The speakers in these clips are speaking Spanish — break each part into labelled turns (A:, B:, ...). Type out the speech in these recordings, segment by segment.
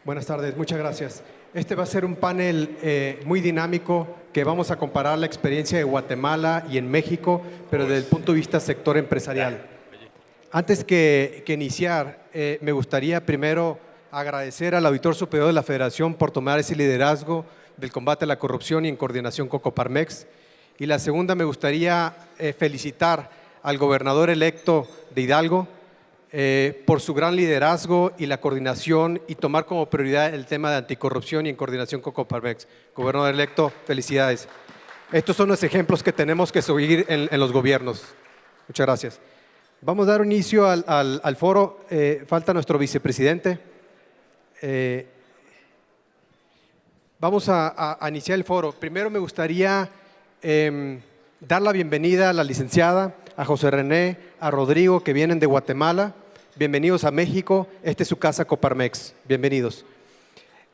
A: Buenas tardes, muchas gracias. Este va a ser un panel muy dinámico que vamos a comparar la experiencia de Guatemala y en México, pero desde el punto de vista sector empresarial. Antes que iniciar, me gustaría primero agradecer al Auditor Superior de la Federación por tomar ese liderazgo del combate a la corrupción y en coordinación con Coparmex. Y la segunda, me gustaría felicitar al gobernador electo de Hidalgo por su gran liderazgo y la coordinación y tomar como prioridad el tema de anticorrupción y en coordinación con Coparmex. Gobernador electo, felicidades. Estos son los ejemplos que tenemos que seguir en los gobiernos. Muchas gracias. Vamos a dar inicio al foro. Falta nuestro vicepresidente. Vamos a iniciar el foro. Primero me gustaría dar la bienvenida a la licenciada, a José René, a Rodrigo, que vienen de Guatemala. Bienvenidos a México. Esta es su casa Coparmex. Bienvenidos.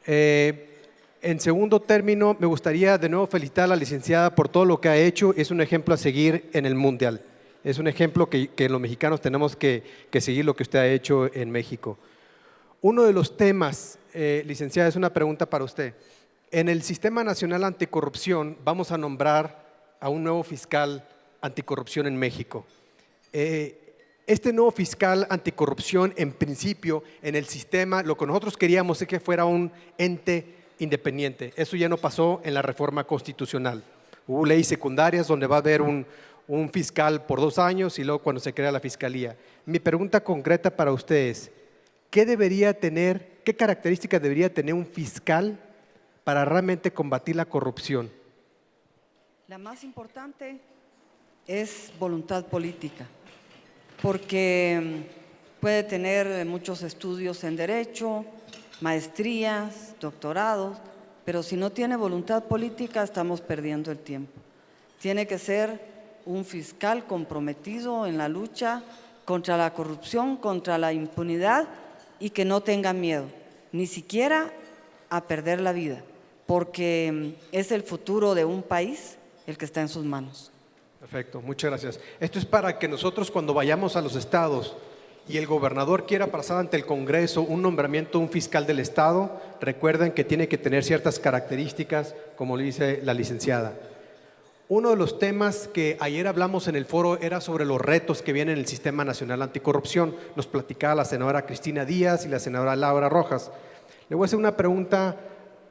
A: En segundo término, me gustaría de nuevo felicitar a la licenciada por todo lo que ha hecho. Es un ejemplo a seguir en el mundial. Es un ejemplo que los mexicanos tenemos que seguir lo que usted ha hecho en México. Uno de los temas, licenciada, es una pregunta para usted. En el Sistema Nacional Anticorrupción vamos a nombrar a un nuevo fiscal anticorrupción en México. Este nuevo fiscal anticorrupción, en principio, en el sistema, lo que nosotros queríamos es que fuera un ente independiente. Eso ya no pasó en la reforma constitucional. Hubo leyes secundarias donde va a haber un fiscal por 2 años y luego cuando se crea la fiscalía. Mi pregunta concreta para ustedes, ¿qué características debería tener un fiscal para realmente combatir la corrupción?
B: La más importante es voluntad política, porque puede tener muchos estudios en derecho, maestrías, doctorados, pero si no tiene voluntad política estamos perdiendo el tiempo. Tiene que ser un fiscal comprometido en la lucha contra la corrupción, contra la impunidad y que no tenga miedo, ni siquiera a perder la vida, porque es el futuro de un país el que está en sus manos.
A: Perfecto, muchas gracias. Esto es para que nosotros cuando vayamos a los estados y el gobernador quiera pasar ante el Congreso un nombramiento de un fiscal del estado, recuerden que tiene que tener ciertas características, como le dice la licenciada. Uno de los temas que ayer hablamos en el foro era sobre los retos que vienen en el Sistema Nacional Anticorrupción. Nos platicaba la senadora Cristina Díaz y la senadora Laura Rojas. Le voy a hacer una pregunta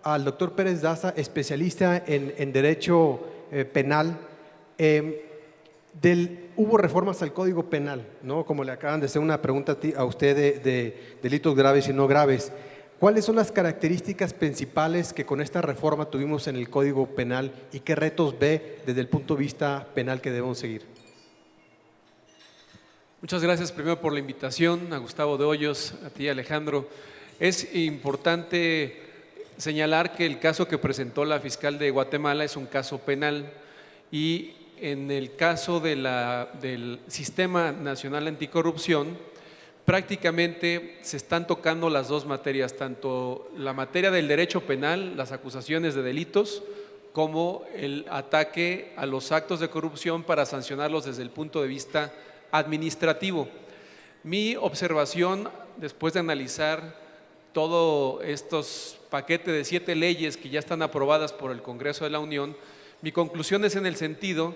A: al doctor Pérez Daza, especialista en Derecho Penal. Hubo reformas al Código Penal, ¿no? Como le acaban de hacer una pregunta a usted de delitos graves y no graves. ¿Cuáles son las características principales que con esta reforma tuvimos en el Código Penal y qué retos ve desde el punto de vista penal que debemos seguir?
C: Muchas gracias primero por la invitación, a Gustavo de Hoyos, a ti Alejandro. Es importante señalar que el caso que presentó la fiscal de Guatemala es un caso penal y en el caso del Sistema Nacional Anticorrupción prácticamente se están tocando las dos materias, tanto la materia del derecho penal, las acusaciones de delitos, como el ataque a los actos de corrupción para sancionarlos desde el punto de vista administrativo. Mi observación, después de analizar todos estos paquetes de 7 leyes que ya están aprobadas por el Congreso de la Unión, mi conclusión es en el sentido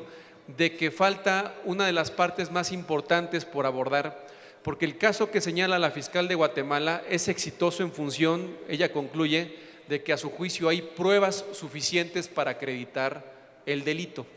C: de que falta una de las partes más importantes por abordar, porque el caso que señala la fiscal de Guatemala es exitoso en función, ella concluye, de que a su juicio hay pruebas suficientes para acreditar el delito.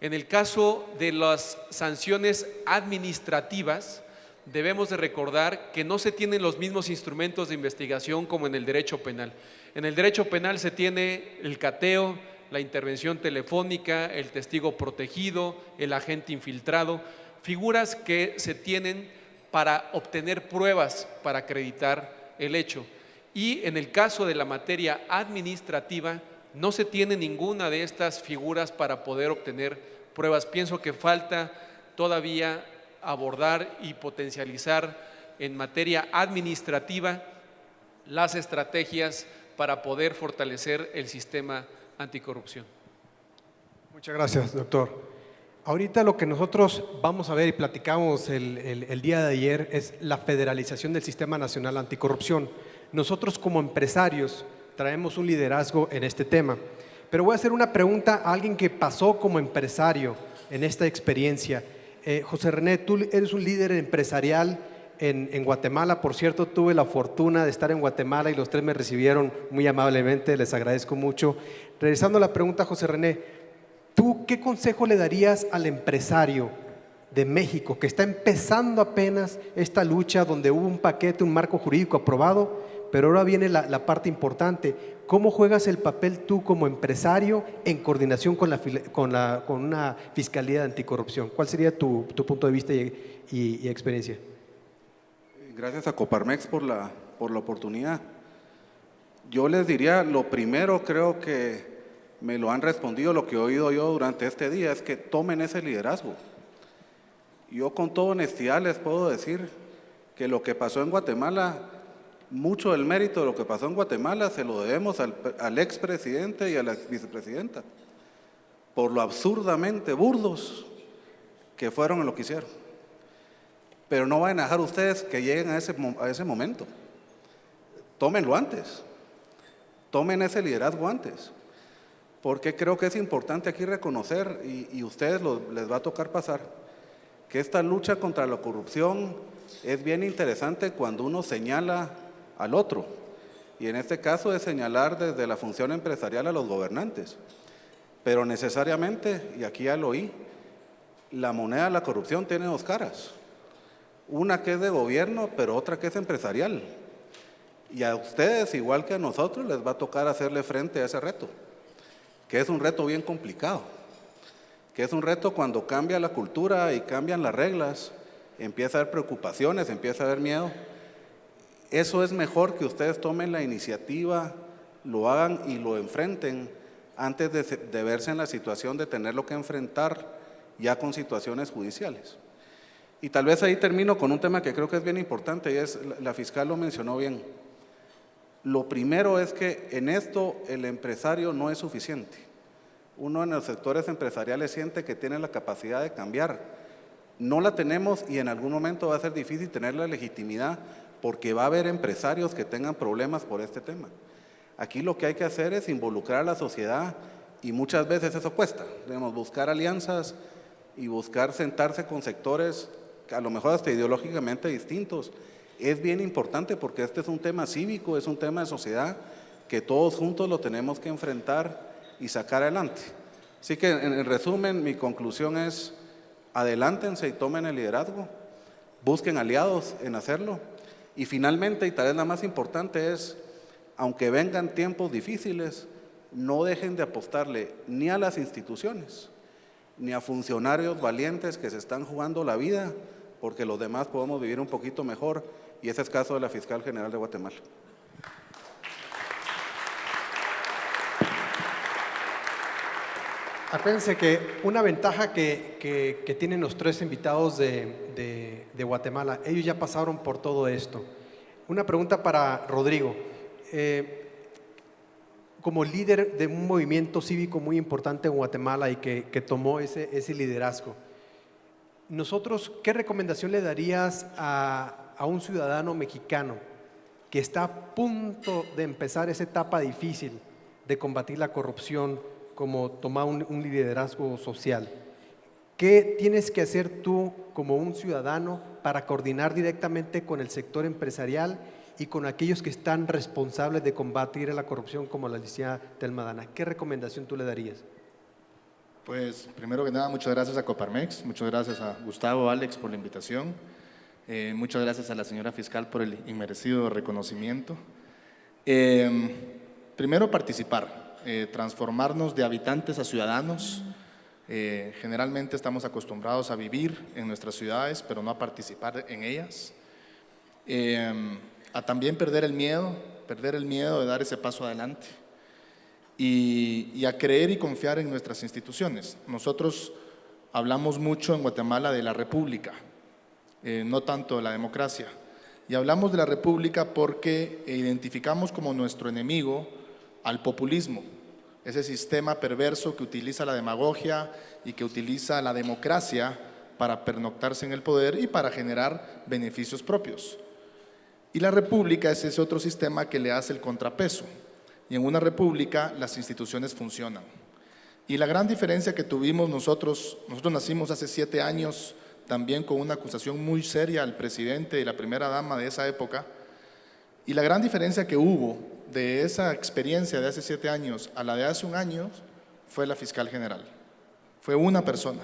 C: En el caso de las sanciones administrativas, debemos de recordar que no se tienen los mismos instrumentos de investigación como en el derecho penal. En el derecho penal se tiene el cateo, la intervención telefónica, el testigo protegido, el agente infiltrado, figuras que se tienen para obtener pruebas para acreditar el hecho. Y en el caso de la materia administrativa, no se tiene ninguna de estas figuras para poder obtener pruebas. Pienso que falta todavía abordar y potencializar en materia administrativa las estrategias para poder fortalecer el sistema anticorrupción.
A: Muchas gracias, doctor. Ahorita lo que nosotros vamos a ver y platicamos el día de ayer es la federalización del Sistema Nacional Anticorrupción. Nosotros como empresarios traemos un liderazgo en este tema. Pero voy a hacer una pregunta a alguien que pasó como empresario en esta experiencia. José René, tú eres un líder empresarial en Guatemala. Por cierto, tuve la fortuna de estar en Guatemala y los tres me recibieron muy amablemente, les agradezco mucho. Regresando a la pregunta, José René, ¿tú qué consejo le darías al empresario de México que está empezando apenas esta lucha donde hubo un paquete, un marco jurídico aprobado, pero ahora viene la parte importante? ¿Cómo juegas el papel tú como empresario en coordinación con una fiscalía de anticorrupción? ¿Cuál sería tu punto de vista y experiencia?
D: Gracias a Coparmex por la oportunidad. Yo les diría, lo primero, creo que me lo han respondido, lo que he oído yo durante este día, es que tomen ese liderazgo. Yo con toda honestidad les puedo decir que lo que pasó en Guatemala, mucho del mérito de lo que pasó en Guatemala se lo debemos al expresidente y a la vicepresidenta, por lo absurdamente burdos que fueron en lo que hicieron. Pero no van a dejar ustedes que lleguen a ese momento. Tómenlo antes, tomen ese liderazgo antes, porque creo que es importante aquí reconocer, y ustedes les va a tocar pasar, que esta lucha contra la corrupción es bien interesante cuando uno señala al otro, y en este caso es señalar desde la función empresarial a los gobernantes, pero necesariamente, y aquí ya lo oí, la moneda de la corrupción tiene dos caras, una que es de gobierno, pero otra que es empresarial, y a ustedes, igual que a nosotros, les va a tocar hacerle frente a ese reto, que es un reto bien complicado, que es un reto cuando cambia la cultura y cambian las reglas, empieza a haber preocupaciones, empieza a haber miedo. Eso es mejor que ustedes tomen la iniciativa, lo hagan y lo enfrenten antes de verse en la situación de tenerlo que enfrentar ya con situaciones judiciales. Y tal vez ahí termino con un tema que creo que es bien importante, y es, la fiscal lo mencionó bien. Lo primero es que en esto el empresario no es suficiente. Uno en los sectores empresariales siente que tiene la capacidad de cambiar. No la tenemos, y en algún momento va a ser difícil tener la legitimidad, porque va a haber empresarios que tengan problemas por este tema. Aquí lo que hay que hacer es involucrar a la sociedad, y muchas veces eso cuesta. Debemos buscar alianzas y buscar sentarse con sectores a lo mejor hasta ideológicamente distintos. Es bien importante porque este es un tema cívico, es un tema de sociedad que todos juntos lo tenemos que enfrentar y sacar adelante. Así que en resumen, mi conclusión es: adelántense y tomen el liderazgo, busquen aliados en hacerlo, y finalmente, y tal vez la más importante, es, aunque vengan tiempos difíciles, no dejen de apostarle ni a las instituciones, ni a funcionarios valientes que se están jugando la vida porque los demás podemos vivir un poquito mejor, y ese es el caso de la Fiscal General de Guatemala.
A: Acuérdense que una ventaja que tienen los tres invitados de Guatemala, ellos ya pasaron por todo esto. Una pregunta para Rodrigo. Como líder de un movimiento cívico muy importante en Guatemala y que tomó ese liderazgo, nosotros, ¿qué recomendación le darías a un ciudadano mexicano que está a punto de empezar esa etapa difícil de combatir la corrupción, como tomar un liderazgo social? ¿Qué tienes que hacer tú como un ciudadano para coordinar directamente con el sector empresarial y con aquellos que están responsables de combatir la corrupción, como la licenciada Telma Dana? ¿Qué recomendación tú le darías?
E: Pues primero que nada, muchas gracias a Coparmex, muchas gracias a Gustavo, Alex por la invitación, muchas gracias a la señora fiscal por el inmerecido reconocimiento. Primero, participar, transformarnos de habitantes a ciudadanos. Generalmente estamos acostumbrados a vivir en nuestras ciudades, pero no a participar en ellas. A también perder el miedo de dar ese paso adelante. Y a creer y confiar en nuestras instituciones. Nosotros hablamos mucho en Guatemala de la república, no tanto de la democracia. Y hablamos de la república porque identificamos como nuestro enemigo al populismo, ese sistema perverso que utiliza la demagogia y que utiliza la democracia para pernoctarse en el poder y para generar beneficios propios. Y la república es ese otro sistema que le hace el contrapeso. Y en una república las instituciones funcionan. Y la gran diferencia que tuvimos nosotros nacimos hace 7 años, también con una acusación muy seria al presidente y la primera dama de esa época. Y la gran diferencia que hubo de esa experiencia de hace 7 años a la de hace 1 año fue la fiscal general. Fue una persona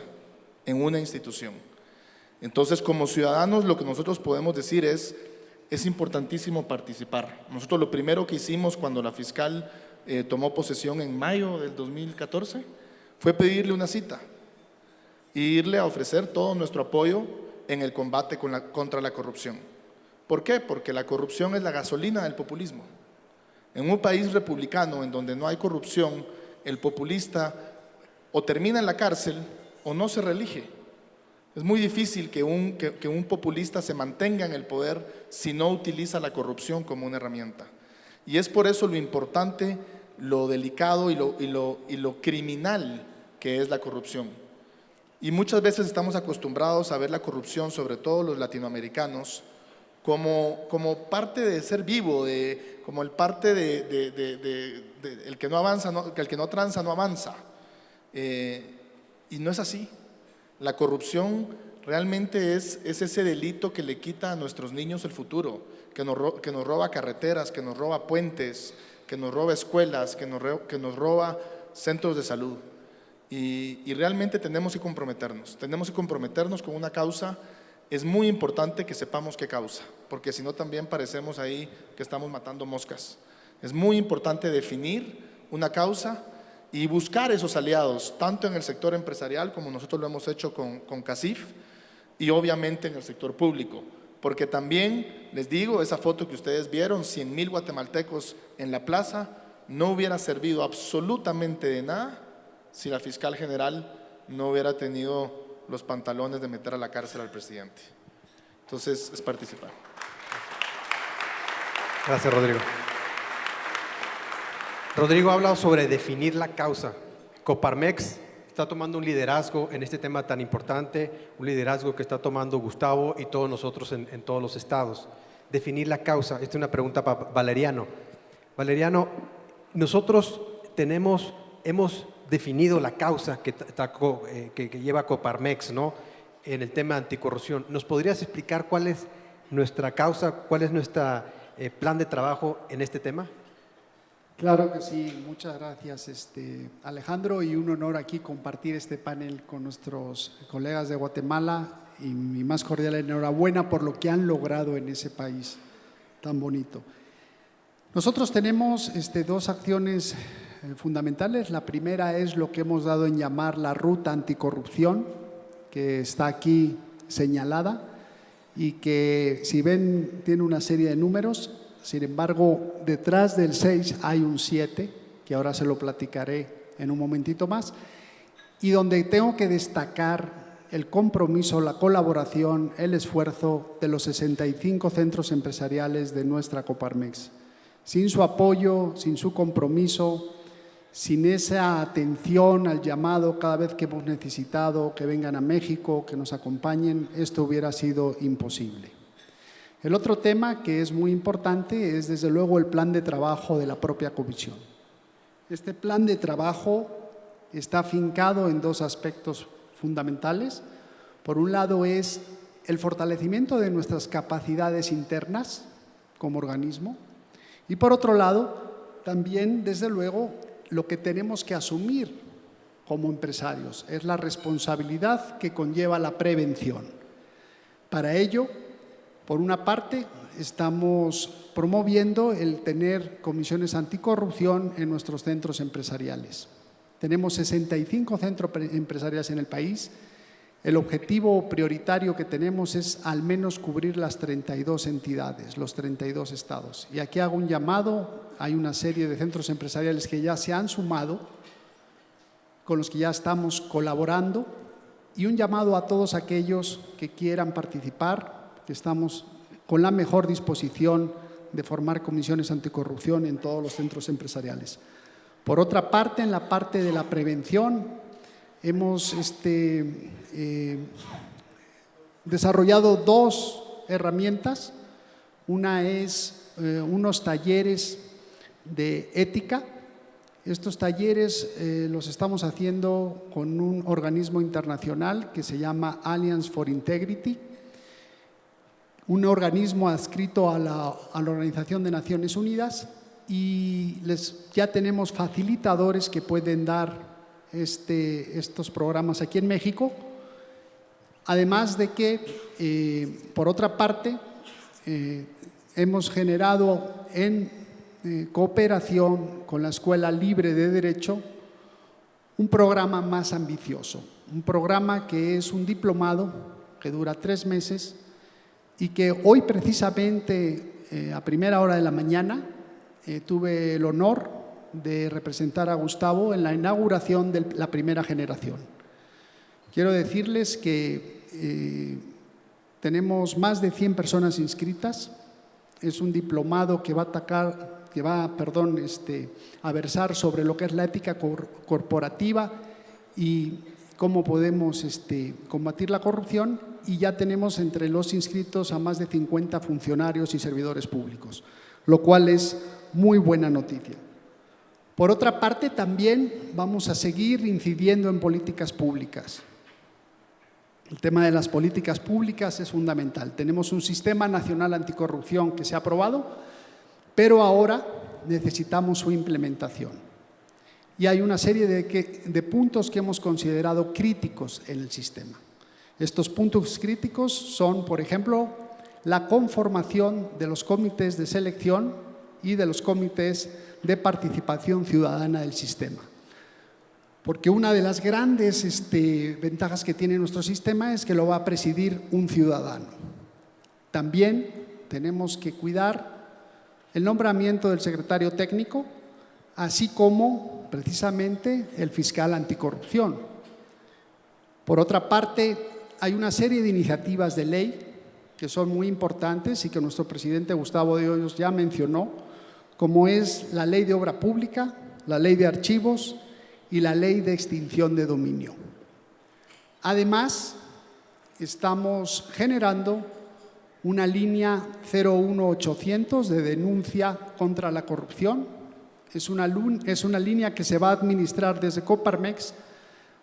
E: en una institución. Entonces, como ciudadanos, lo que nosotros podemos decir es importantísimo participar. Nosotros lo primero que hicimos cuando la fiscal tomó posesión en mayo del 2014 fue pedirle una cita e irle a ofrecer todo nuestro apoyo en el combate contra la corrupción. ¿Por qué? Porque la corrupción es la gasolina del populismo. En un país republicano en donde no hay corrupción, el populista o termina en la cárcel o no se reelige. Es muy difícil que un populista se mantenga en el poder si no utiliza la corrupción como una herramienta. Y es por eso lo importante, lo delicado y lo criminal que es la corrupción. Y muchas veces estamos acostumbrados a ver la corrupción, sobre todo los latinoamericanos, como parte de ser vivo, como el parte de el que no avanza, el que no tranza no avanza. Y no es así. La corrupción realmente es ese delito que le quita a nuestros niños el futuro, que nos roba carreteras, que nos roba puentes, que nos roba escuelas, que nos roba centros de salud. Y realmente tenemos que comprometernos con una causa. Es muy importante que sepamos qué causa, porque si no también parecemos ahí que estamos matando moscas. Es muy importante definir una causa y buscar esos aliados, tanto en el sector empresarial como nosotros lo hemos hecho con CACIF y obviamente en el sector público. Porque también, les digo, esa foto que ustedes vieron, 100,000 guatemaltecos en la plaza, no hubiera servido absolutamente de nada si la fiscal general no hubiera tenido los pantalones de meter a la cárcel al presidente. Entonces, es participar.
A: Gracias, Rodrigo. Rodrigo ha hablado sobre definir la causa. Coparmex está tomando un liderazgo en este tema tan importante, un liderazgo que está tomando Gustavo y todos nosotros en todos los estados. Definir la causa. Esta es una pregunta para Valeriano. Valeriano, nosotros hemos definido la causa que lleva Coparmex, ¿no?, en el tema anticorrupción. ¿Nos podrías explicar cuál es nuestra causa, cuál es nuestro plan de trabajo en este tema?
F: Claro que sí, muchas gracias Alejandro, y un honor aquí compartir este panel con nuestros colegas de Guatemala, y mi más cordial enhorabuena por lo que han logrado en ese país tan bonito. Nosotros tenemos 2 acciones fundamentales. La primera es lo que hemos dado en llamar la ruta anticorrupción, que está aquí señalada y que, si ven, tiene una serie de números. Sin embargo, detrás del 6 hay un 7, que ahora se lo platicaré en un momentito más, y donde tengo que destacar el compromiso, la colaboración, el esfuerzo de los 65 centros empresariales de nuestra Coparmex. Sin su apoyo, sin su compromiso, sin esa atención al llamado cada vez que hemos necesitado que vengan a México, que nos acompañen, esto hubiera sido imposible. El otro tema que es muy importante es, desde luego, el plan de trabajo de la propia comisión. Este plan de trabajo está afincado en 2 aspectos fundamentales. Por un lado es el fortalecimiento de nuestras capacidades internas como organismo, y por otro lado también, desde luego, lo que tenemos que asumir como empresarios es la responsabilidad que conlleva la prevención. Para ello, por una parte, estamos promoviendo el tener comisiones anticorrupción en nuestros centros empresariales. Tenemos 65 centros empresariales en el país. El objetivo prioritario que tenemos es al menos cubrir las 32 entidades, los 32 estados. Y aquí hago un llamado, hay una serie de centros empresariales que ya se han sumado, con los que ya estamos colaborando, y un llamado a todos aquellos que quieran participar, que estamos con la mejor disposición de formar comisiones anticorrupción en todos los centros empresariales. Por otra parte, en la parte de la prevención, hemos desarrollado 2 herramientas. Una es unos talleres de ética. Estos talleres los estamos haciendo con un organismo internacional que se llama Alliance for Integrity, un organismo adscrito a la Organización de Naciones Unidas, y ya tenemos facilitadores que pueden dar estos programas aquí en México. Además de que, por otra parte, hemos generado en cooperación con la Escuela Libre de Derecho un programa más ambicioso, un programa que es un diplomado que dura 3 meses y que hoy precisamente a primera hora de la mañana tuve el honor de representar a Gustavo en la inauguración de la primera generación. Quiero decirles que tenemos más de 100 personas inscritas. Es un diplomado que va a versar sobre lo que es la ética corporativa y cómo podemos combatir la corrupción, y ya tenemos entre los inscritos a más de 50 funcionarios y servidores públicos, lo cual es muy buena noticia. Por otra parte, también vamos a seguir incidiendo en políticas públicas. El tema de las políticas públicas es fundamental. Tenemos un sistema nacional anticorrupción que se ha aprobado, pero ahora necesitamos su implementación. Y hay una serie de puntos que hemos considerado críticos en el sistema. Estos puntos críticos son, por ejemplo, la conformación de los comités de selección y de los comités de participación ciudadana del sistema. Porque una de las grandes ventajas que tiene nuestro sistema es que lo va a presidir un ciudadano. También tenemos que cuidar el nombramiento del secretario técnico, así como precisamente el fiscal anticorrupción. Por otra parte, hay una serie de iniciativas de ley que son muy importantes y que nuestro presidente Gustavo de Hoyos ya mencionó, como es la Ley de Obra Pública, la Ley de Archivos y la Ley de Extinción de Dominio. Además, estamos generando una línea 01800 de denuncia contra la corrupción. Es una línea que se va a administrar desde Coparmex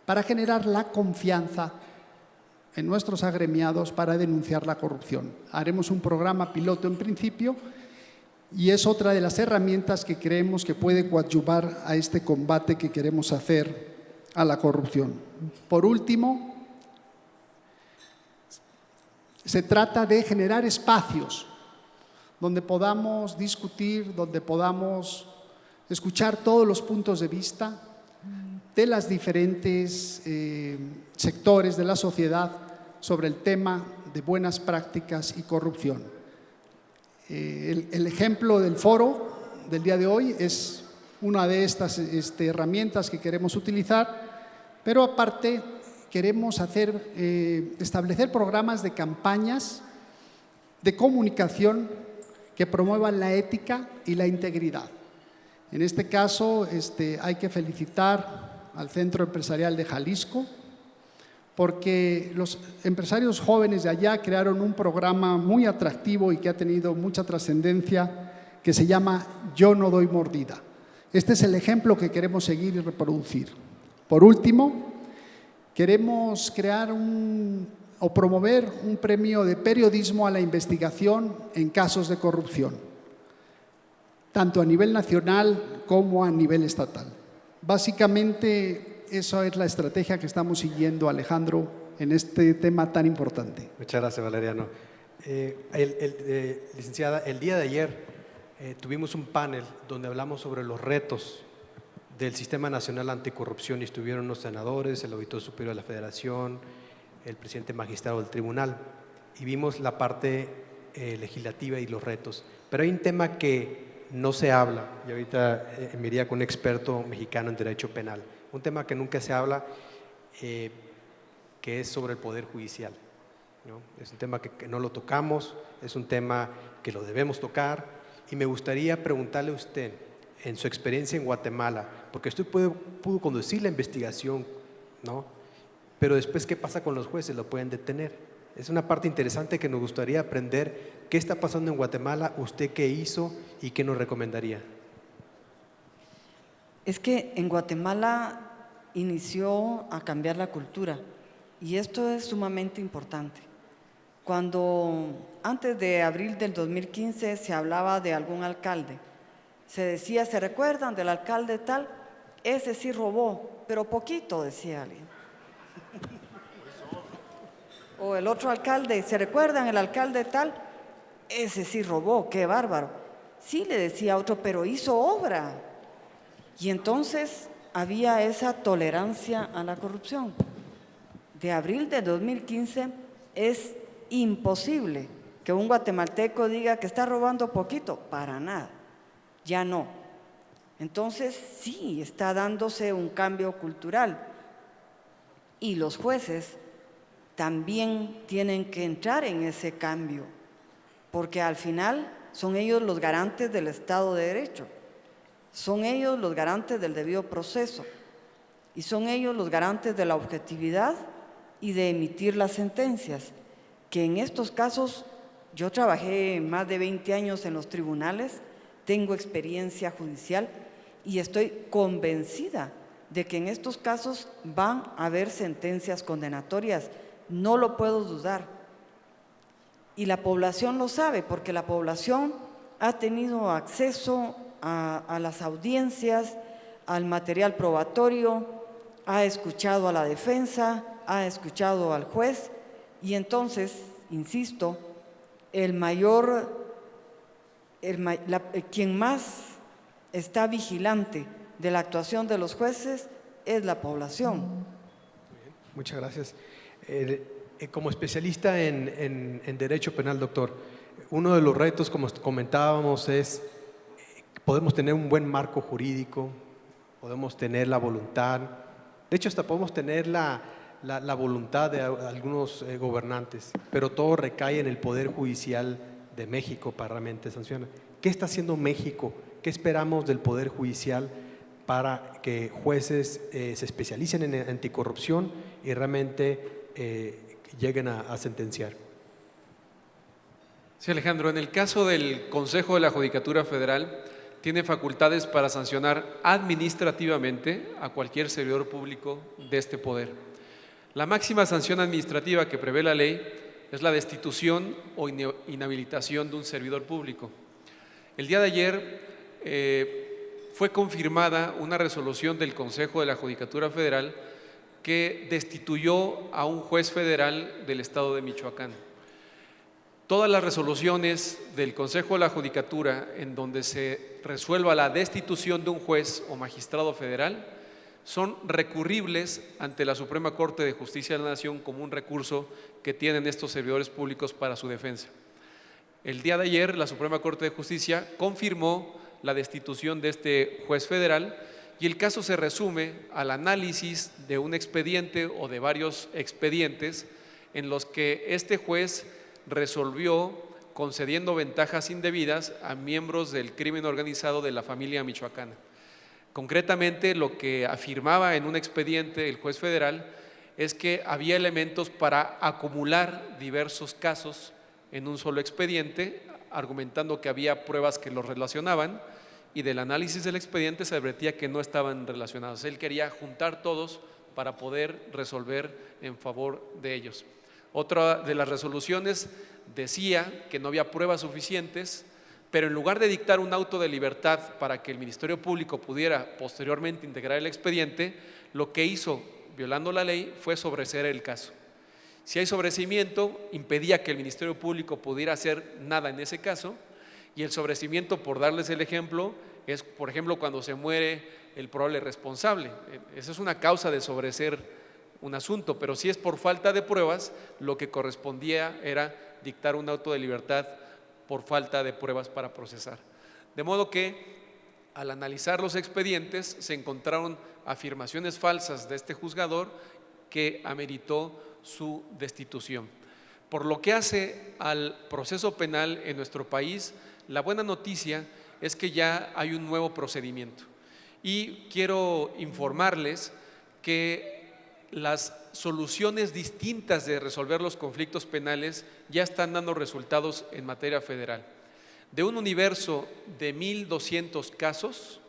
F: para generar la confianza en nuestros agremiados para denunciar la corrupción. Haremos un programa piloto en principio y es otra de las herramientas que creemos que puede coadyuvar a este combate que queremos hacer a la corrupción. Por último, se trata de generar espacios donde podamos discutir, donde podamos escuchar todos los puntos de vista de los diferentes sectores de la sociedad sobre el tema de buenas prácticas y corrupción. El ejemplo del foro del día de hoy es una de estas herramientas que queremos utilizar, pero aparte queremos establecer programas de campañas de comunicación que promuevan la ética y la integridad. En este caso, hay que felicitar al Centro Empresarial de Jalisco, porque los empresarios jóvenes de allá crearon un programa muy atractivo y que ha tenido mucha trascendencia, que se llama Yo no doy mordida. Este es el ejemplo que queremos seguir y reproducir. Por último, queremos crear o promover un premio de periodismo a la investigación en casos de corrupción, tanto a nivel nacional como a nivel estatal. Básicamente, esa es la estrategia que estamos siguiendo, Alejandro, en este tema tan importante.
A: Muchas gracias, Valeriano. Licenciada, el día de ayer tuvimos un panel donde hablamos sobre los retos del Sistema Nacional Anticorrupción y estuvieron los senadores, el Auditor Superior de la Federación, el presidente magistrado del tribunal, y vimos la parte legislativa y los retos. Pero hay un tema que no se habla, y ahorita me iría con un experto mexicano en derecho penal, un tema que nunca se habla, que es sobre el Poder Judicial, ¿no? Es un tema que no lo tocamos, es un tema que lo debemos tocar, y me gustaría preguntarle a usted, en su experiencia en Guatemala, porque usted pudo conducir la investigación, ¿no? pero después, ¿qué pasa con los jueces? Lo pueden detener. Es una parte interesante que nos gustaría aprender. ¿Qué está pasando en Guatemala? ¿Usted qué hizo y qué nos recomendaría?
B: Es que en Guatemala inició a cambiar la cultura y esto es sumamente importante. Cuando antes de abril del 2015 se hablaba de algún alcalde, se decía, ¿se recuerdan del alcalde tal? Ese sí robó, pero poquito, decía alguien. O el otro alcalde, ¿se recuerdan el alcalde tal? Ese sí robó, qué bárbaro. Sí, le decía otro, pero hizo obra. Y entonces había esa tolerancia a la corrupción. De abril de 2015 es imposible que un guatemalteco diga que está robando poquito, para nada, ya no. Entonces sí, está dándose un cambio cultural y los jueces también tienen que entrar en ese cambio, porque al final son ellos los garantes del Estado de Derecho, son ellos los garantes del debido proceso y son ellos los garantes de la objetividad y de emitir las sentencias, que en estos casos yo trabajé más de 20 años en los tribunales, tengo experiencia judicial y estoy convencida de que en estos casos van a haber sentencias condenatorias, no lo puedo dudar. Y la población lo sabe, porque la población ha tenido acceso a las audiencias, al material probatorio, ha escuchado a la defensa, ha escuchado al juez y entonces, insisto, quien más está vigilante de la actuación de los jueces es la población.
A: Muchas gracias. Como especialista en derecho penal, doctor, uno de los retos, como comentábamos, es podemos tener un buen marco jurídico, podemos tener la voluntad, de hecho hasta podemos tener la voluntad de algunos gobernantes, pero todo recae en el Poder Judicial de México para realmente sancionar. ¿Qué está haciendo México? ¿Qué esperamos del Poder Judicial para que jueces se especialicen en anticorrupción y realmente lleguen a sentenciar?
C: Sí, Alejandro, en el caso del Consejo de la Judicatura Federal, tiene facultades para sancionar administrativamente a cualquier servidor público de este poder. La máxima sanción administrativa que prevé la ley es la destitución o inhabilitación de un servidor público. El día de ayer fue confirmada una resolución del Consejo de la Judicatura Federal que destituyó a un juez federal del estado de Michoacán. Todas las resoluciones del Consejo de la Judicatura en donde se resuelva la destitución de un juez o magistrado federal son recurribles ante la Suprema Corte de Justicia de la Nación como un recurso que tienen estos servidores públicos para su defensa. El día de ayer la Suprema Corte de Justicia confirmó la destitución de este juez federal y el caso se resume al análisis de un expediente o de varios expedientes en los que este juez resolvió concediendo ventajas indebidas a miembros del crimen organizado de la familia michoacana. Concretamente, lo que afirmaba en un expediente el juez federal es que había elementos para acumular diversos casos en un solo expediente, argumentando que había pruebas que los relacionaban y del análisis del expediente se advertía que no estaban relacionados. Él quería juntar todos para poder resolver en favor de ellos. Otra de las resoluciones decía que no había pruebas suficientes, pero en lugar de dictar un auto de libertad para que el Ministerio Público pudiera posteriormente integrar el expediente, lo que hizo, violando la ley, fue sobreseer el caso. Si hay sobreseimiento, impedía que el Ministerio Público pudiera hacer nada en ese caso, y el sobreseimiento, por darles el ejemplo, es, por ejemplo, cuando se muere el probable responsable. Esa es una causa de sobreseer un asunto, pero si es por falta de pruebas, lo que correspondía era dictar un auto de libertad por falta de pruebas para procesar. De modo que al analizar los expedientes se encontraron afirmaciones falsas de este juzgador que ameritó su destitución. Por lo que hace al proceso penal en nuestro país, la buena noticia es que ya hay un nuevo procedimiento y quiero informarles que las soluciones distintas de resolver los conflictos penales ya están dando resultados en materia federal. De un universo de 1.200 casos,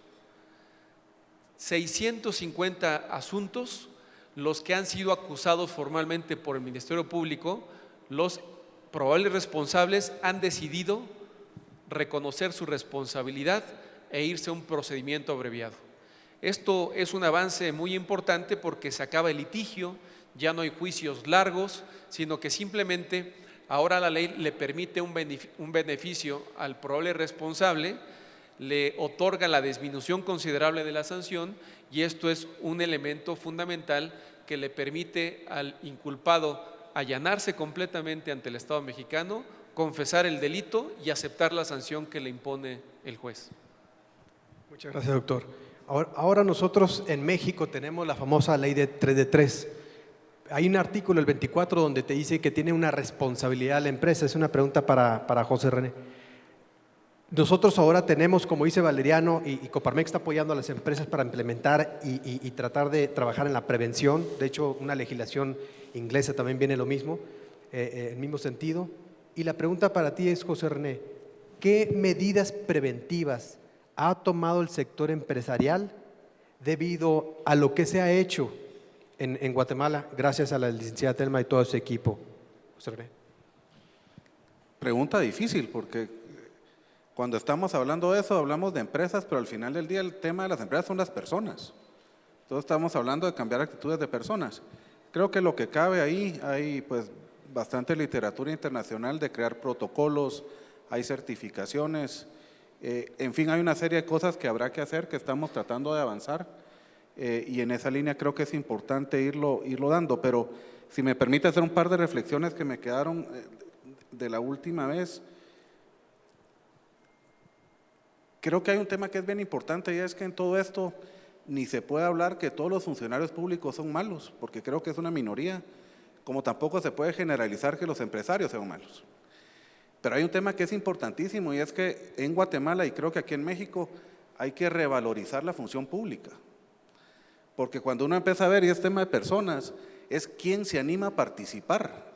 C: 650 asuntos, los que han sido acusados formalmente por el Ministerio Público, los probables responsables han decidido reconocer su responsabilidad e irse a un procedimiento abreviado. Esto es un avance muy importante porque se acaba el litigio, ya no hay juicios largos, sino que simplemente ahora la ley le permite un beneficio al probable responsable, le otorga la disminución considerable de la sanción y esto es un elemento fundamental que le permite al inculpado allanarse completamente ante el Estado mexicano, confesar el delito y aceptar la sanción que le impone el juez.
A: Muchas gracias, doctor. Ahora nosotros en México tenemos la famosa ley de 3 de 3. Hay un artículo, el 24, donde te dice que tiene una responsabilidad la empresa. Es una pregunta para José René. Nosotros ahora tenemos, como dice Valeriano, y Coparmex está apoyando a las empresas para implementar y tratar de trabajar en la prevención. De hecho, una legislación inglesa también viene lo mismo, el mismo sentido. Y la pregunta para ti es, José René, ¿qué medidas preventivas ha tomado el sector empresarial debido a lo que se ha hecho en Guatemala, gracias a la licenciada Telma y todo ese equipo? José René.
D: Pregunta difícil, porque cuando estamos hablando de eso, hablamos de empresas, pero al final del día el tema de las empresas son las personas. Entonces estamos hablando de cambiar actitudes de personas. Creo que lo que cabe ahí, hay pues bastante literatura internacional de crear protocolos, hay certificaciones, en fin, hay una serie de cosas que habrá que hacer, que estamos tratando de avanzar, y en esa línea creo que es importante irlo dando. Pero si me permite hacer un par de reflexiones que me quedaron de la última vez. Creo que hay un tema que es bien importante y es que en todo esto ni se puede hablar que todos los funcionarios públicos son malos, porque creo que es una minoría, como tampoco se puede generalizar que los empresarios sean malos. Pero hay un tema que es importantísimo y es que en Guatemala y creo que aquí en México hay que revalorizar la función pública. Porque cuando uno empieza a ver, y es tema de personas, es quién se anima a participar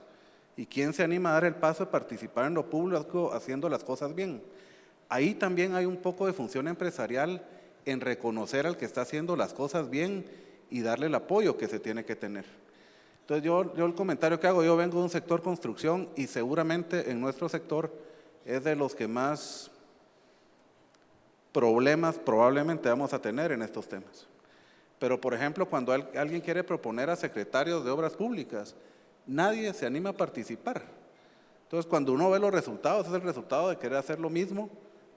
D: y quién se anima a dar el paso de participar en lo público haciendo las cosas bien. Ahí también hay un poco de función empresarial en reconocer al que está haciendo las cosas bien y darle el apoyo que se tiene que tener. Entonces yo el comentario que hago, yo vengo de un sector construcción y seguramente en nuestro sector es de los que más problemas probablemente vamos a tener en estos temas. Pero por ejemplo, cuando alguien quiere proponer a secretarios de obras públicas, nadie se anima a participar. Entonces cuando uno ve los resultados, es el resultado de querer hacer lo mismo,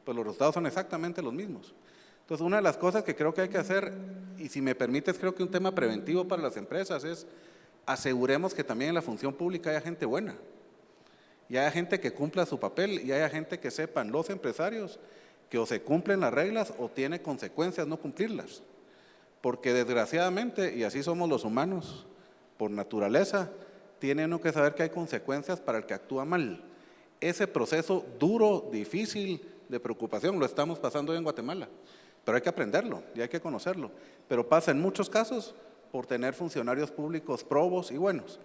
D: pues los resultados son exactamente los mismos. Entonces una de las cosas que creo que hay que hacer, y si me permites, creo que un tema preventivo para las empresas es aseguremos que también en la función pública haya gente buena y haya gente que cumpla su papel y haya gente que sepan los empresarios que o se cumplen las reglas o tiene consecuencias no cumplirlas, porque desgraciadamente, y así somos los humanos por naturaleza, tiene uno que saber que hay consecuencias para el que actúa mal. Ese proceso duro, difícil, de preocupación lo estamos pasando hoy en Guatemala, pero hay que aprenderlo y hay que conocerlo, pero pasa en muchos casos por tener funcionarios públicos probos y buenos.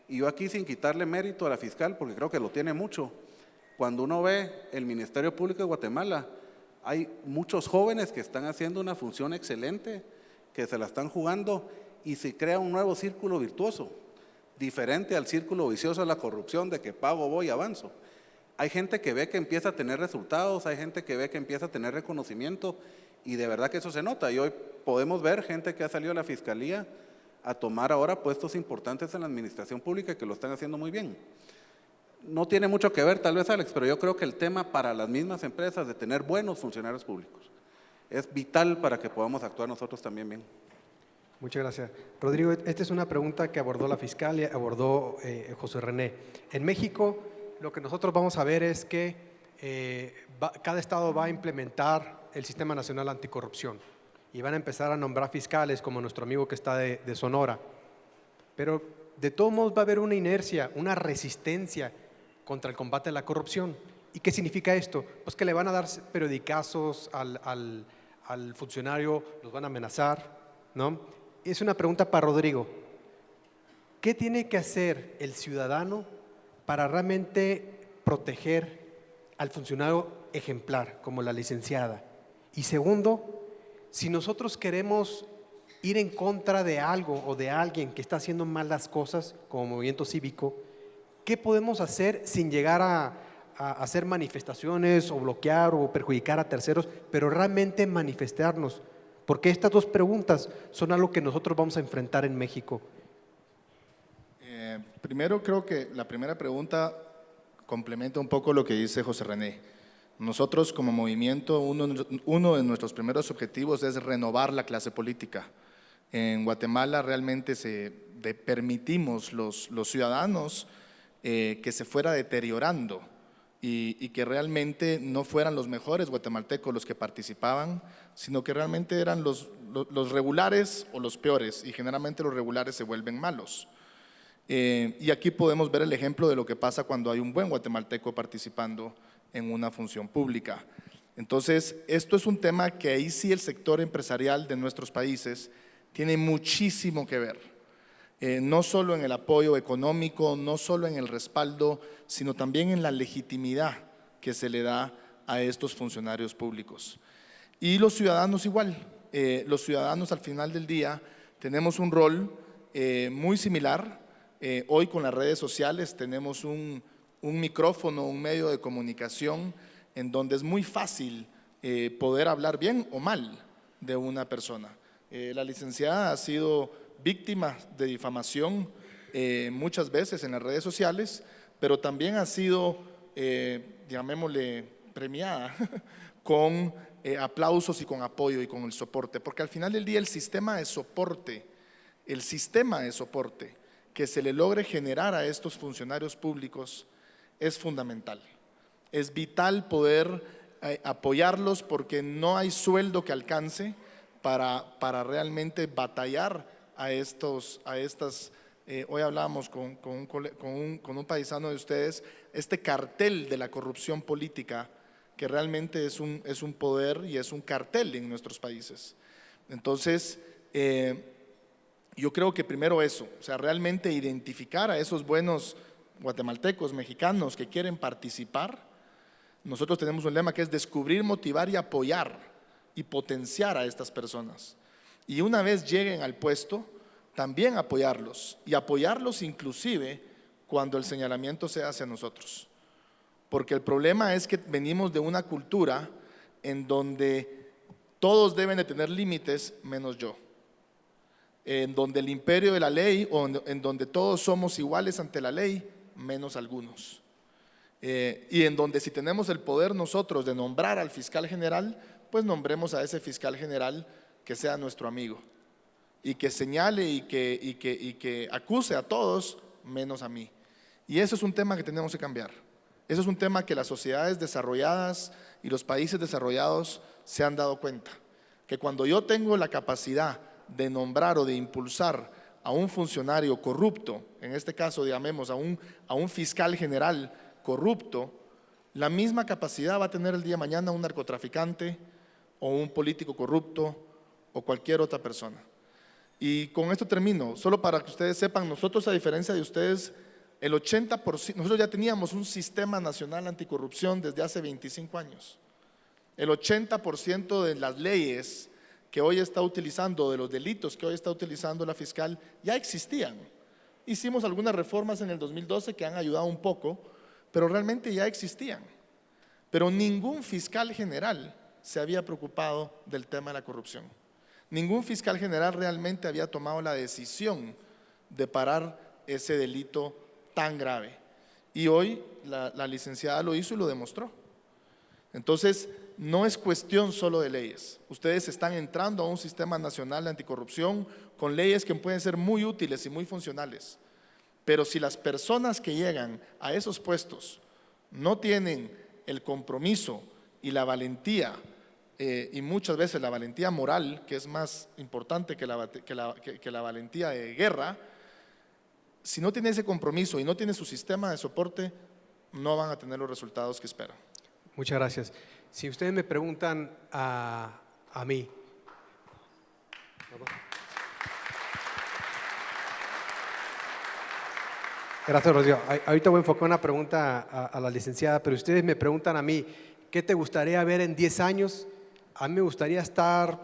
D: Y yo aquí, sin quitarle mérito a la fiscal, porque creo que lo tiene mucho, cuando uno ve el Ministerio Público de Guatemala, hay muchos jóvenes que están haciendo una función excelente, que se la están jugando y se crea un nuevo círculo virtuoso, diferente al círculo vicioso de la corrupción, de que pago, voy, avanzo. Hay gente que ve que empieza a tener resultados, hay gente que ve que empieza a tener reconocimiento y de verdad que eso se nota. Y hoy podemos ver gente que ha salido de la fiscalía a tomar ahora puestos importantes en la administración pública que lo están haciendo muy bien. No tiene mucho que ver tal vez, Alex, pero yo creo que el tema para las mismas empresas de tener buenos funcionarios públicos es vital para que podamos actuar nosotros también bien.
A: Muchas gracias. Rodrigo, esta es una pregunta que abordó la fiscal y abordó José René. En México, lo que nosotros vamos a ver es que cada estado va a implementar el Sistema Nacional Anticorrupción y van a empezar a nombrar fiscales como nuestro amigo que está de Sonora. Pero de todos modos va a haber una inercia, una resistencia contra el combate a la corrupción. ¿Y qué significa esto? Pues que le van a dar periodicazos al funcionario, los van a amenazar, ¿no? Es una pregunta para Rodrigo. ¿qué tiene que hacer el ciudadano para realmente proteger al funcionario ejemplar, como la licenciada? Y segundo, si nosotros queremos ir en contra de algo o de alguien que está haciendo mal las cosas como movimiento cívico, ¿qué podemos hacer sin llegar a hacer manifestaciones o bloquear o perjudicar a terceros, pero realmente manifestarnos? Porque estas dos preguntas son algo que nosotros vamos a enfrentar en México.
E: Primero, creo que la primera pregunta complementa un poco lo que dice José René. Nosotros como movimiento, uno de nuestros primeros objetivos es renovar la clase política. En Guatemala realmente permitimos los ciudadanos que se fuera deteriorando y que realmente no fueran los mejores guatemaltecos los que participaban, sino que realmente eran los regulares o los peores, y generalmente los regulares se vuelven malos. Y aquí podemos ver el ejemplo de lo que pasa cuando hay un buen guatemalteco participando en una función pública. Entonces, esto es un tema que ahí sí el sector empresarial de nuestros países tiene muchísimo que ver. No solo en el apoyo económico, no solo en el respaldo, sino también en la legitimidad que se le da a estos funcionarios públicos. Y los ciudadanos igual. Los ciudadanos al final del día tenemos un rol muy similar. Hoy con las redes sociales tenemos un micrófono, un medio de comunicación en donde es muy fácil poder hablar bien o mal de una persona. La licenciada ha sido víctima de difamación muchas veces en las redes sociales, pero también ha sido, llamémosle, premiada con aplausos y con apoyo y con el soporte, porque al final del día el sistema de soporte que se le logre generar a estos funcionarios públicos es fundamental. Es vital poder apoyarlos porque no hay sueldo que alcance para realmente batallar a estas. Hoy hablábamos con un paisano de ustedes, este cartel de la corrupción política que realmente es un poder y es un cartel en nuestros países. Entonces, yo creo que primero eso, o sea, realmente identificar a esos buenos guatemaltecos, mexicanos que quieren participar. Nosotros tenemos un lema que es descubrir, motivar y apoyar y potenciar a estas personas. Y una vez lleguen al puesto, también apoyarlos y apoyarlos inclusive cuando el señalamiento sea hacia nosotros. Porque el problema es que venimos de una cultura en donde todos deben de tener límites menos yo. En donde el imperio de la ley, o en donde todos somos iguales ante la ley, menos algunos. Y en donde si tenemos el poder nosotros de nombrar al fiscal general, pues nombremos a ese fiscal general que sea nuestro amigo y que señale y que acuse a todos menos a mí. Y eso es un tema que tenemos que cambiar. Eso es un tema que las sociedades desarrolladas y los países desarrollados se han dado cuenta, que cuando yo tengo la capacidad de nombrar o de impulsar a un funcionario corrupto, en este caso llamemos a un fiscal general corrupto, la misma capacidad va a tener el día de mañana un narcotraficante o un político corrupto o cualquier otra persona. Y con esto termino, solo para que ustedes sepan, nosotros a diferencia de ustedes, el 80%, nosotros ya teníamos un sistema nacional anticorrupción desde hace 25 años. El 80% de las leyes que hoy está utilizando, de los delitos que hoy está utilizando la fiscal, ya existían. Hicimos algunas reformas en el 2012 que han ayudado un poco, pero realmente ya existían. Pero ningún fiscal general se había preocupado del tema de la corrupción. Ningún fiscal general realmente había tomado la decisión de parar ese delito tan grave. Y hoy la licenciada lo hizo y lo demostró. Entonces, no es cuestión solo de leyes. Ustedes están entrando a un sistema nacional de anticorrupción con leyes que pueden ser muy útiles y muy funcionales. Pero si las personas que llegan a esos puestos no tienen el compromiso y la valentía, y muchas veces la valentía moral, que es más importante que la valentía de guerra, si no tiene ese compromiso y no tiene su sistema de soporte, no van a tener los resultados que esperan.
A: Muchas gracias. Si ustedes me preguntan a mí, Gracias, Rocío. Ahorita voy a enfocar una pregunta a la licenciada, pero ustedes me preguntan a mí, ¿qué te gustaría ver en 10 años? A mí me gustaría estar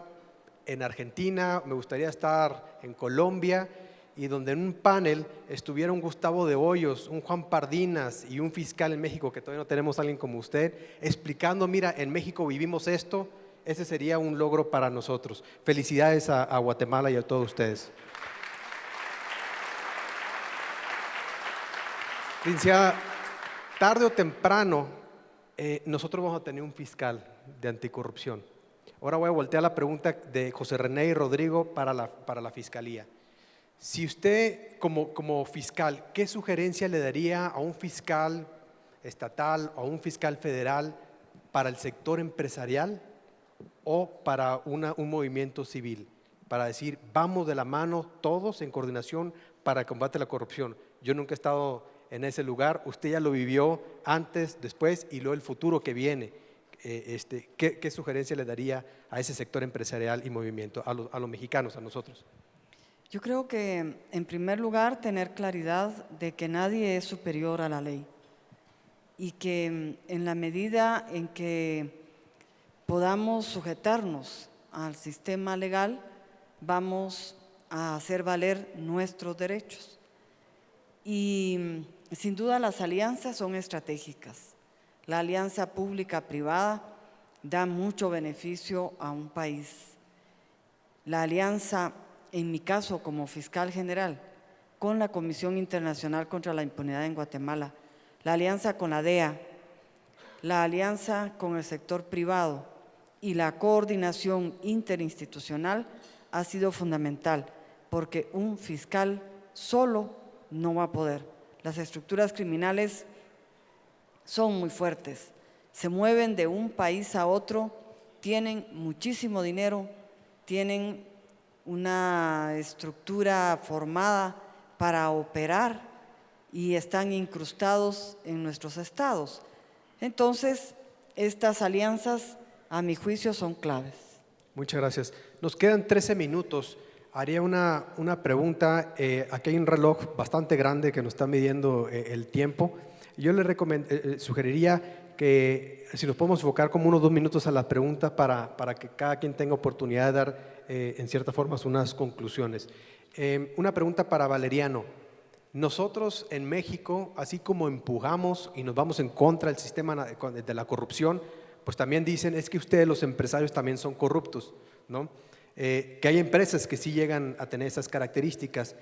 A: en Argentina, me gustaría estar en Colombia, y donde en un panel estuviera un Gustavo de Hoyos, un Juan Pardinas y un fiscal en México, que todavía no tenemos a alguien como usted, explicando, mira, en México vivimos esto, ese sería un logro para nosotros. Felicidades a Guatemala y a todos ustedes. Licenciada, tarde o temprano nosotros vamos a tener un fiscal de anticorrupción. Ahora voy a voltear la pregunta de José René y Rodrigo para la Fiscalía. Si usted, como fiscal, ¿qué sugerencia le daría a un fiscal estatal o a un fiscal federal para el sector empresarial o para un movimiento civil? Para decir, vamos de la mano todos en coordinación para combate a la corrupción. Yo nunca he estado en ese lugar, usted ya lo vivió antes, después y luego el futuro que viene. ¿Qué sugerencia le daría a ese sector empresarial y movimiento, a los mexicanos, a nosotros?
B: Yo creo que, en primer lugar, tener claridad de que nadie es superior a la ley y que en la medida en que podamos sujetarnos al sistema legal, vamos a hacer valer nuestros derechos. Y sin duda las alianzas son estratégicas. La alianza pública-privada da mucho beneficio a un país. La alianza, en mi caso como fiscal general, con la Comisión Internacional contra la Impunidad en Guatemala, la alianza con la DEA, la alianza con el sector privado y la coordinación interinstitucional ha sido fundamental, porque un fiscal solo no va a poder. Las estructuras criminales son muy fuertes, se mueven de un país a otro, tienen muchísimo dinero, tienen una estructura formada para operar y están incrustados en nuestros estados. Entonces, estas alianzas, a mi juicio, son claves.
A: Muchas gracias. Nos quedan 13 minutos. Haría una pregunta. Aquí hay un reloj bastante grande que nos está midiendo el tiempo. Yo le sugeriría que si nos podemos enfocar como unos 2 minutos a la pregunta para que cada quien tenga oportunidad de dar en cierta forma unas conclusiones. Una pregunta para Valeriano. Nosotros en México, así como empujamos y nos vamos en contra del sistema de la corrupción, pues también dicen es que ustedes los empresarios también son corruptos, ¿no? Que hay empresas que sí llegan a tener esas características,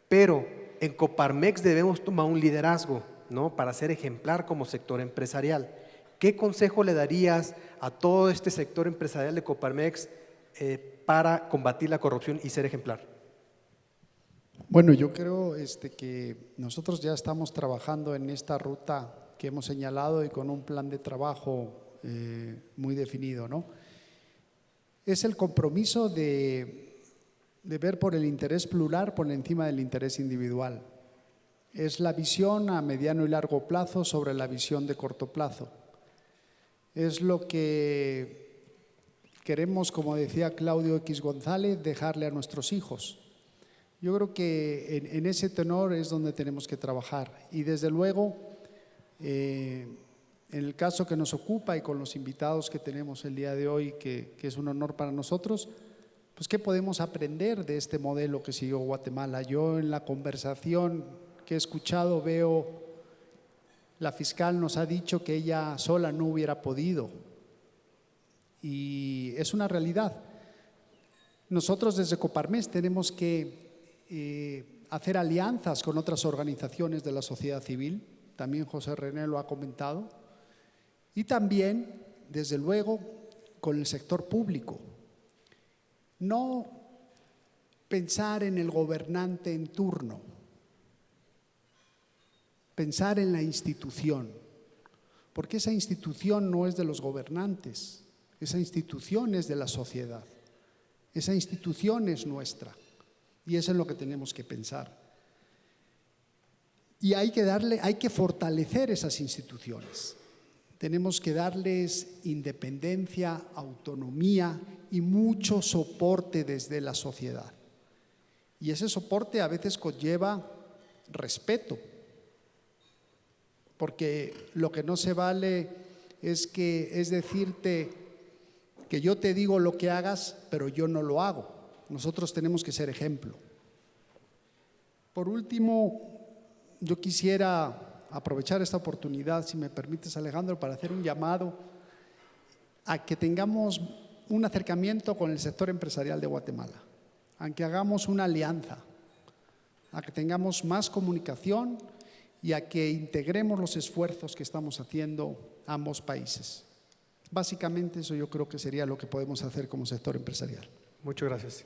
A: pero en Coparmex debemos tomar un liderazgo, ¿no? Para ser ejemplar como sector empresarial. ¿Qué consejo le darías a todo este sector empresarial de Coparmex para combatir la corrupción y ser ejemplar?
F: Bueno, yo creo que nosotros ya estamos trabajando en esta ruta que hemos señalado y con un plan de trabajo muy definido, ¿no? Es el compromiso de ver por el interés plural por encima del interés individual. Es la visión a mediano y largo plazo sobre la visión de corto plazo. Es lo que queremos, como decía Claudio X González, dejarle a nuestros hijos. Yo creo que en ese tenor es donde tenemos que trabajar. Y desde luego, en el caso que nos ocupa y con los invitados que tenemos el día de hoy, que es un honor para nosotros, pues ¿qué podemos aprender de este modelo que siguió Guatemala? Yo en la conversación que he escuchado veo, la fiscal nos ha dicho que ella sola no hubiera podido. Y es una realidad. Nosotros desde Coparmex tenemos que hacer alianzas con otras organizaciones de la sociedad civil, también José René lo ha comentado, y también, desde luego, con el sector público. No pensar en el gobernante en turno, pensar en la institución, porque esa institución no es de los gobernantes, esa institución es de la sociedad, esa institución es nuestra. Y eso es lo que tenemos que pensar. Y hay que fortalecer esas instituciones. Tenemos que darles independencia, autonomía y mucho soporte desde la sociedad. Y ese soporte a veces conlleva respeto, porque lo que no se vale es decirte que yo te digo lo que hagas, pero yo no lo hago. Nosotros tenemos que ser ejemplo. Por último, yo quisiera aprovechar esta oportunidad, si me permites, Alejandro, para hacer un llamado a que tengamos un acercamiento con el sector empresarial de Guatemala, a que hagamos una alianza, a que tengamos más comunicación y a que integremos los esfuerzos que estamos haciendo ambos países. Básicamente eso yo creo que sería lo que podemos hacer como sector empresarial.
A: Muchas gracias.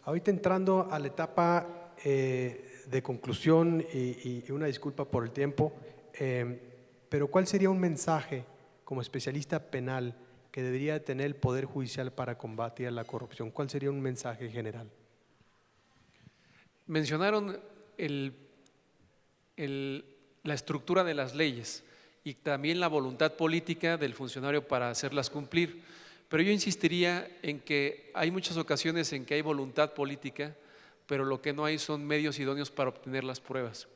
A: Ahorita entrando a la etapa de conclusión y una disculpa por el tiempo, pero ¿cuál sería un mensaje como especialista penal que debería tener el Poder Judicial para combatir la corrupción? ¿Cuál sería un mensaje general?
C: Mencionaron la estructura de las leyes y también la voluntad política del funcionario para hacerlas cumplir. Pero yo insistiría en que hay muchas ocasiones en que hay voluntad política, pero lo que no hay son medios idóneos para obtener las pruebas.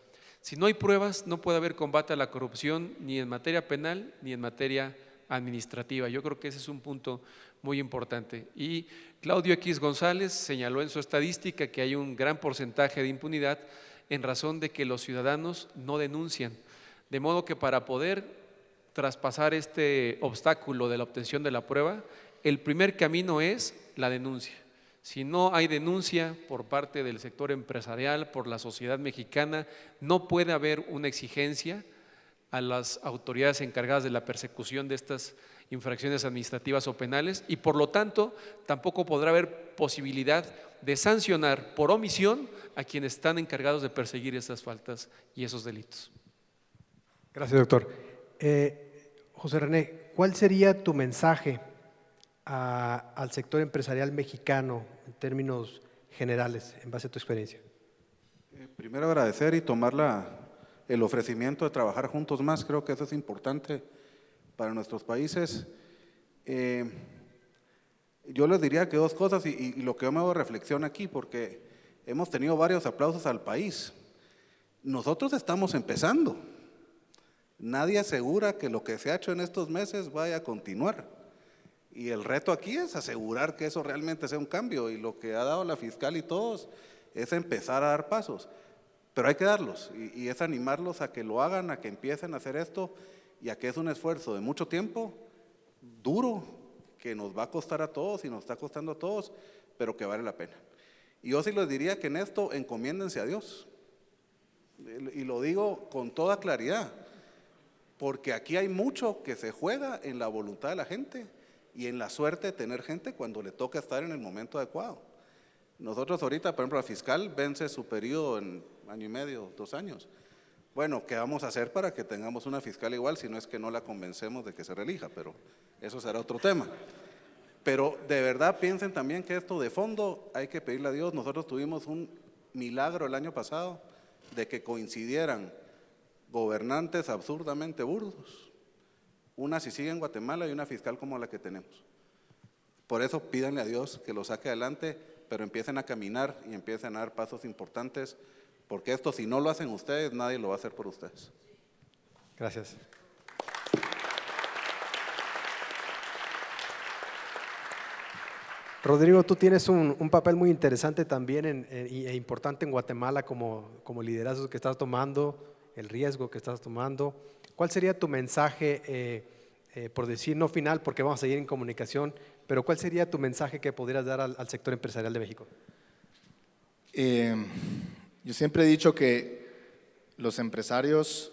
C: Si no hay pruebas, no puede haber combate a la corrupción ni en materia penal ni en materia administrativa. Yo creo que ese es un punto muy importante. Y Claudio X González señaló en su estadística que hay un gran porcentaje de impunidad en razón de que los ciudadanos no denuncian. De modo que para poder traspasar este obstáculo de la obtención de la prueba, el primer camino es la denuncia. Si no hay denuncia por parte del sector empresarial, por la sociedad mexicana, no puede haber una exigencia a las autoridades encargadas de la persecución de estas infracciones administrativas o penales y por lo tanto tampoco podrá haber posibilidad de sancionar por omisión a quienes están encargados de perseguir estas faltas y esos delitos.
A: Gracias, doctor. José René, ¿cuál sería tu mensaje al sector empresarial mexicano en términos generales, en base a tu experiencia?
D: Primero agradecer y tomar el ofrecimiento de trabajar juntos más, creo que eso es importante para nuestros países. Yo les diría que dos cosas y lo que yo me hago reflexión aquí, porque hemos tenido varios aplausos al país. Nosotros estamos empezando. Nadie asegura que lo que se ha hecho en estos meses vaya a continuar. Y el reto aquí es asegurar que eso realmente sea un cambio y lo que ha dado la fiscal y todos es empezar a dar pasos. Pero hay que darlos y es animarlos a que lo hagan, a que empiecen a hacer esto y a que es un esfuerzo de mucho tiempo, duro, que nos va a costar a todos y nos está costando a todos, pero que vale la pena. Y yo sí les diría que en esto encomiéndense a Dios. Y lo digo con toda claridad, porque aquí hay mucho que se juega en la voluntad de la gente y en la suerte de tener gente cuando le toca estar en el momento adecuado. Nosotros ahorita, por ejemplo, la fiscal vence su periodo en año y medio, 2 años. Bueno, ¿qué vamos a hacer para que tengamos una fiscal igual si no es que no la convencemos de que se reelija? Pero eso será otro tema. Pero de verdad piensen también que esto de fondo hay que pedirle a Dios. Nosotros tuvimos un milagro el año pasado de que coincidieran gobernantes absurdamente burdos. Una si sigue en Guatemala y una fiscal como la que tenemos. Por eso pídanle a Dios que lo saque adelante, pero empiecen a caminar y empiecen a dar pasos importantes, porque esto si no lo hacen ustedes, nadie lo va a hacer por ustedes.
A: Gracias. Rodrigo, tú tienes un papel muy interesante también e importante en Guatemala como liderazgo que estás tomando, el riesgo que estás tomando. ¿Cuál sería tu mensaje, por decir no final, porque vamos a seguir en comunicación, pero cuál sería tu mensaje que pudieras dar al sector empresarial de México?
E: Yo siempre he dicho que los empresarios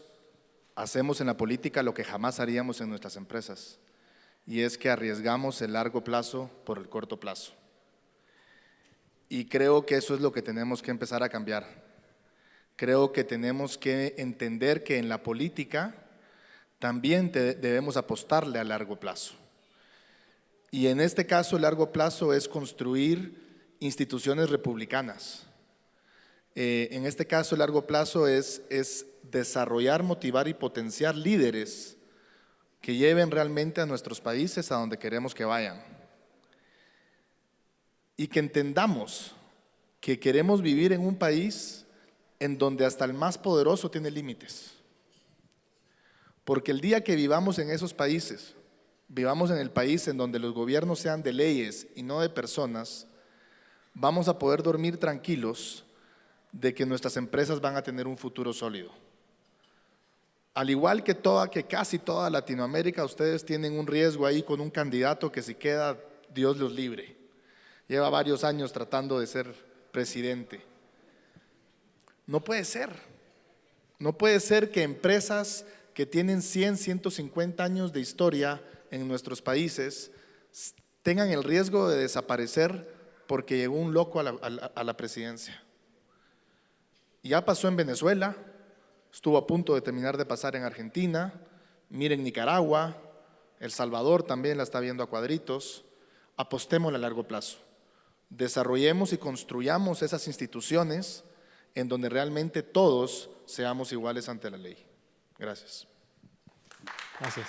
E: hacemos en la política lo que jamás haríamos en nuestras empresas, y es que arriesgamos el largo plazo por el corto plazo. Y creo que eso es lo que tenemos que empezar a cambiar. Creo que tenemos que entender que en la política también debemos apostarle a largo plazo. Y en este caso, el largo plazo es construir instituciones republicanas. En este caso, el largo plazo es desarrollar, motivar y potenciar líderes que lleven realmente a nuestros países a donde queremos que vayan. Y que entendamos que queremos vivir en un país en donde hasta el más poderoso tiene límites. Porque el día que vivamos en esos países, vivamos en el país en donde los gobiernos sean de leyes y no de personas, vamos a poder dormir tranquilos de que nuestras empresas van a tener un futuro sólido. Al igual que casi toda Latinoamérica, ustedes tienen un riesgo ahí con un candidato que si queda, Dios los libre. Lleva varios años tratando de ser presidente. No puede ser. No puede ser que empresas que tienen 100, 150 años de historia en nuestros países tengan el riesgo de desaparecer porque llegó un loco a la presidencia. Ya pasó en Venezuela, estuvo a punto de terminar de pasar en Argentina, miren Nicaragua, El Salvador también la está viendo a cuadritos. Apostemos a largo plazo, desarrollemos y construyamos esas instituciones en donde realmente todos seamos iguales ante la ley. Gracias.
A: Gracias.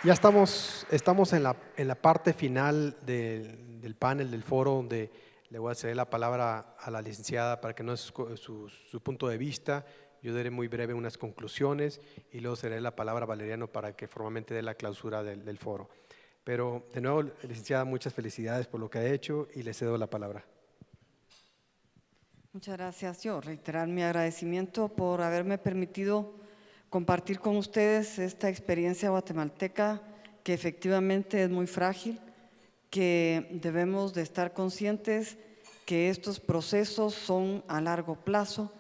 A: Ya estamos en la parte final del panel, del foro, donde le voy a ceder la palabra a la licenciada para que nos dé su punto de vista. Yo daré muy breve unas conclusiones y luego cederé la palabra a Valeriano para que formalmente dé la clausura del foro. Pero de nuevo, licenciada, muchas felicidades por lo que ha hecho y le cedo la palabra.
B: Muchas gracias. Yo reiterar mi agradecimiento por haberme permitido compartir con ustedes esta experiencia guatemalteca que efectivamente es muy frágil, que debemos de estar conscientes que estos procesos son a largo plazo,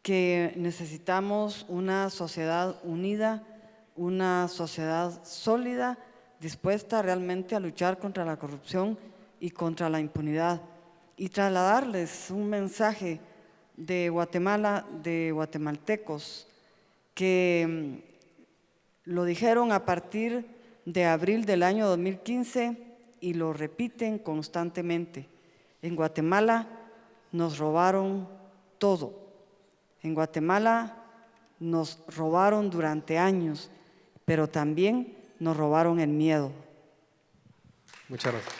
B: que necesitamos una sociedad unida, una sociedad sólida, dispuesta realmente a luchar contra la corrupción y contra la impunidad. Y trasladarles un mensaje de Guatemala, de guatemaltecos, que lo dijeron a partir de abril del año 2015 y lo repiten constantemente. En Guatemala nos robaron todo. En Guatemala nos robaron durante años, pero también nos robaron el miedo.
A: Muchas gracias.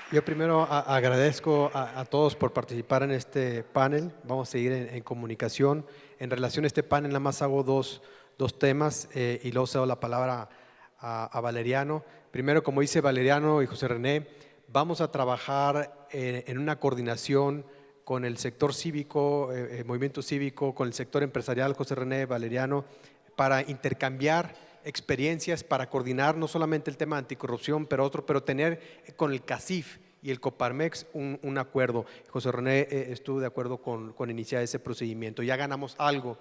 A: Yo primero agradezco a todos por participar en este panel. Vamos a seguir en comunicación. En relación a este panel, nada más hago dos temas y luego cedo la palabra a Valeriano. Primero, como dice Valeriano y José René, vamos a trabajar en una coordinación con el sector cívico, el movimiento cívico, con el sector empresarial, José René, Valeriano, para intercambiar experiencias, para coordinar no solamente el tema de anticorrupción, pero tener con el CACIF y el Coparmex un acuerdo. José René estuvo de acuerdo con iniciar ese procedimiento. Ya ganamos algo,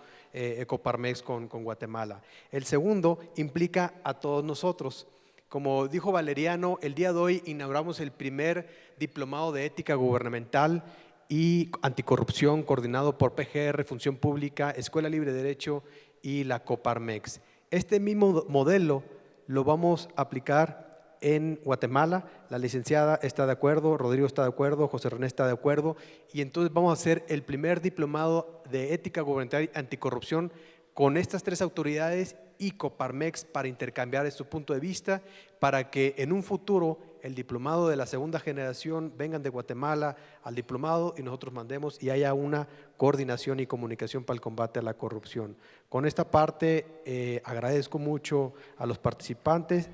A: Coparmex con Guatemala. El segundo implica a todos nosotros. Como dijo Valeriano, el día de hoy inauguramos el primer diplomado de ética gubernamental y anticorrupción coordinado por PGR, Función Pública, Escuela Libre de Derecho y la Coparmex. Este mismo modelo lo vamos a aplicar en Guatemala. La licenciada está de acuerdo, Rodrigo está de acuerdo, José René está de acuerdo y entonces vamos a hacer el primer diplomado de ética gubernamental y anticorrupción con estas tres autoridades y Coparmex para intercambiar su punto de vista para que en un futuro el diplomado de la segunda generación vengan de Guatemala al diplomado y nosotros mandemos y haya una coordinación y comunicación para el combate a la corrupción. Con esta parte agradezco mucho a los participantes.